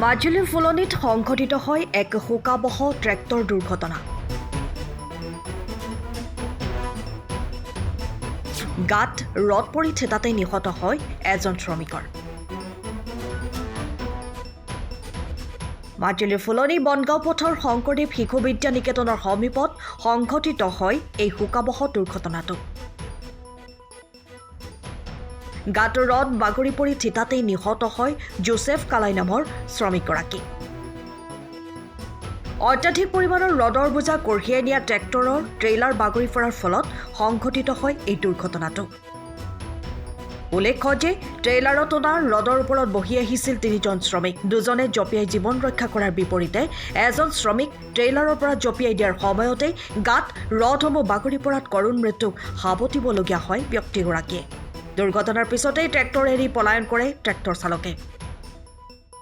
মাজুলীৰ ফুলনিত সংঘটিত হয় এক শোকাবহ ট্ৰেক্টৰ দুৰ্ঘটনা। গাত ৰড পৰি থেতাতে নিহত হয় এজন শ্ৰমিকৰ। মাজুলীৰ ফুলনি বনগাঁও পথৰ শংকৰদেৱ শিশু বিদ্যা নিকেতনৰ সমীপত সংঘটিত হয় এই শোকাবহ দুৰ্ঘটনাটো। গাত ৰড বাগৰি পৰি থিতাতেই নিহত হয় জোচেফ কালাই নামৰ শ্ৰমিকগৰাকী। অত্যাধিক পৰিমাণৰ ৰডৰ বোজা কঢ়িয়াই নিয়া ট্ৰেক্টৰৰ ট্ৰেইলাৰ বাগৰি পৰাৰ ফলত সংঘটিত হয় এই দুৰ্ঘটনাটো। উল্লেখ্য যে ট্ৰেইলাৰত টনা ৰডৰ ওপৰত বহি আহিছিল তিনিজন শ্ৰমিক। দুজনে জঁপিয়াই জীৱন ৰক্ষা কৰাৰ বিপৰীতে এজন শ্ৰমিক ট্ৰেইলাৰৰ পৰা জঁপিয়াই দিয়াৰ সময়তে গাত ৰডসমূহ বাগৰি পৰাত কৰুণ মৃত্যুক সাৱটিবলগীয়া হয় ব্যক্তিগৰাকীয়ে। দুৰ্ঘটনাৰ পিছতেই ট্ৰেক্টৰ এৰি পলায়ন কৰে ট্ৰেক্টৰ চালকে।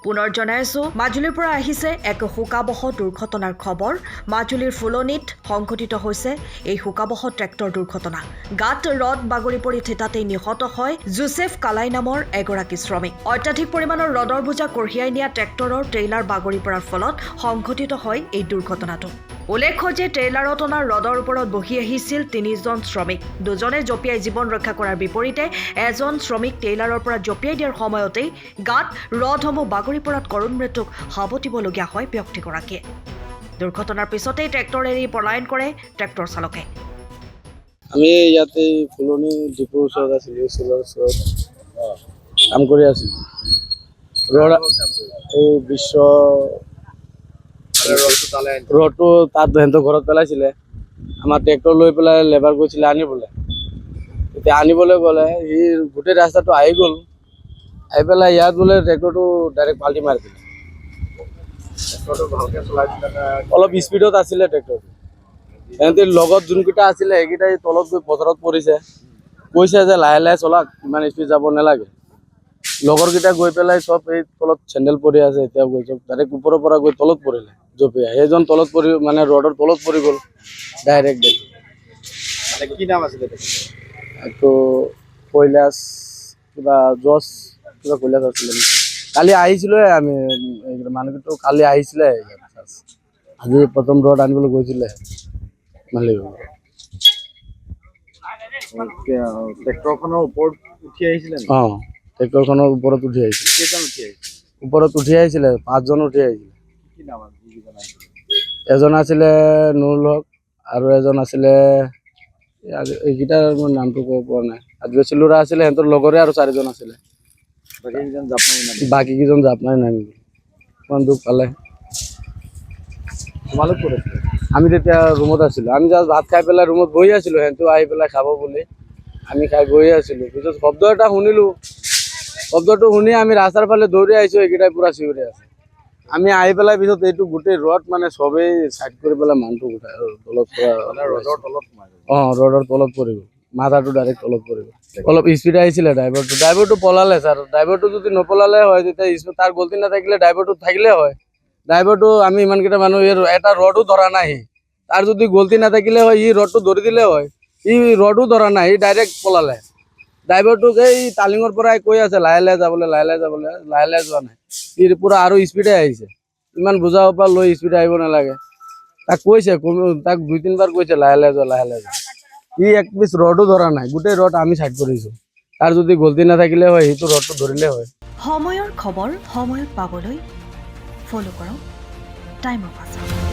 পুনৰ জনাইছো, মাজুলীৰ পৰা আহিছে এক শোকাবহ দুৰ্ঘটনাৰ খবৰ। মাজুলীৰ ফুলনিত সংঘটিত হৈছে এই শোকাবহ ট্ৰেক্টৰ দুৰ্ঘটনা। গাত ৰড বাগৰি পৰি থিতাতেই নিহত হয় জোচেফ কালাই নামৰ এগৰাকী শ্ৰমিক। অত্যাধিক পৰিমাণৰ ৰডৰ বোজা কঢ়িয়াই নিয়া ট্ৰেক্টৰৰ ট্ৰেইলাৰ বাগৰি পৰাৰ ফলত সংঘটিত হয় এই দুৰ্ঘটনাটো। উল্লেখ্য যে ট্ৰেইলাৰত টনা ৰডৰ ওপৰত বহি আহিছিল তিনিজন শ্ৰমিক। দুজনে জঁপিয়াই জীৱন ৰক্ষা কৰাৰ বিপৰীতে এজন শ্ৰমিক ট্ৰেইলাৰৰ পৰা জঁপিয়াই দিয়াৰ সময়তেই গাত ৰডসমূহ বাগৰি পৰাত কৰুণ মৃত্যুক সাৱটিবলগীয়া হয় ব্যক্তিগৰাকীয়ে। দুৰ্ঘটনাৰ পিছতেই ট্ৰেক্টৰ এৰি পলায়ন কৰে ট্ৰেক্টৰ চালকে। আমি ইয়াতে ফুলনি ডিপুৰ ওচৰত আছিলোঁ, স্কুলৰ ওচৰত কাম কৰি আছিলোঁ। এই বিশ্ব ৰডটো তাত সিহঁতৰ ঘৰত পেলাইছিলে। আমাৰ ট্ৰেক্টৰ লৈ পেলাই লেবাৰ গৈছিলে আনিবলৈ। এতিয়া আনিবলৈ গ'লে সি গোটেই ৰাস্তাটো আহি গ'ল। আহি পেলাই ইয়াত বোলে ট্ৰেক্টৰটো ডাইৰেক্ট পাল্টি মাৰি দিলে। অলপ স্পীডত আছিলে ট্ৰেক্টৰটো। সিহঁতে লগত যোনকেইটা আছিলে সেইকেইটাই তলত গৈ পথাৰত পৰিছে। কৈছে যে লাহে লাহে চলাক, ইমান স্পীড যাব নালাগে। লগৰকেইটা গৈ পেলাই চব এই তলত চেণ্ডেল পৰি আছে। এতিয়া গৈ চব ডাইৰেক্ট ওপৰৰ পৰা গৈ তলত পৰিলে জঁপিয়াই। সেইজন তলত পৰি মানে ৰডৰ তলত পৰি গ'ল ডাইৰেক্ট। কি নাম আছিলে? এইটো কৈলাশ কিবা জছ কিবা কৈলাশ আছিলে। কালি আহিছিলে আমি মানুহটো কালি আহিছিলে। আজি প্ৰথম ৰড আনিবলৈ গৈছিলে মালিক। ট্ৰেক্টৰখনৰ ওপৰত উঠি আহিছিলে? অঁ, ট্ৰেক্টৰখনৰ ওপৰত উঠি আহিছিলে। কেইজন উঠি আহিছিলে? ওপৰত উঠি আহিছিলে, 5জন উঠি আহিছিলে। কি নাম আছিল? এজন আছিলে নুৰুল হক আৰু এজন আছিলে এইকেইটাৰ মোৰ নামটো ক'ব পৰা নাই। আদিবাসী ল'ৰা আছিলে, সিহঁতৰ লগৰে আৰু 4জন আছিলে। বাকীকেইজন জাপ মাৰি নামিল। ইমান দুখ পালে। তোমালোক ক'ত আছিলে? আমি তেতিয়া ৰুমত আছিলোঁ। আমি জাষ্ট ভাত খাই পেলাই ৰুমত বহি আছিলোঁ। সিহঁতেও আহি পেলাই খাব বুলি আমি খাই বহি আছিলোঁ। পিছত শব্দ এটা শুনিলোঁ। শব্দটো শুনি আমি ৰাস্তাৰ ফালে দৌৰি আহিছোঁ। এইকেইটাই পূৰা চিঞৰি আছে। আমি আহি পেলাই পিছত এইটো গোটেই ৰড মানে চবেই চাইড কৰি পেলাই মানুহটো উঠাই তলত ৰডৰ তলত অঁ, ৰডৰ তলত পৰি গ'ল। মাথাটো ডাইৰেক্ট তলত পৰি গ'ল। অলপ স্পীড আহিছিলে ড্ৰাইভাৰটো পলালে ছাৰ। ড্ৰাইভাৰটো যদি নপলালে হয় তেতিয়া তাৰ গলতি নাথাকিলে ড্ৰাইভাৰটো থাকিলে হয়। ড্ৰাইভাৰটো আমি ইমানকেইটা মানুহ এটা ৰডো ধৰা নাই। তাৰ যদি গলতি নাথাকিলে হয় ই ৰডটো ধৰি দিলে হয়। ই ৰডো ধৰা নাই, ই ডাইৰেক্ট পলালে। ড্ৰাইভাৰটোক এই তালিঙৰ পৰাই কৈ আছে লাহে লাহে যাবলৈ, লাহে লাহে যাবলৈ। লাহে লাহে যোৱা নাই, ই পূৰা আৰু স্পীডে আহিছে। ইমান বুজাব পৰা লৈ স্পীডে আহিব নালাগে। তাক কৈছে, তাক 2-3 বাৰ কৈছে লাহে লাহে যোৱা, লাহে লাহে যোৱা। ই এক পিচ ৰডো ধৰা নাই। গোটেই ৰড আমি চাইড কৰিছোঁ। তাৰ যদি গলতি নাথাকিলে হয় সেইটো ৰডটো ধৰিলে হয়। সময়ৰ খবৰ সময়ত পাবলৈ ফ'ল' কৰক টাইম অফ আছাম।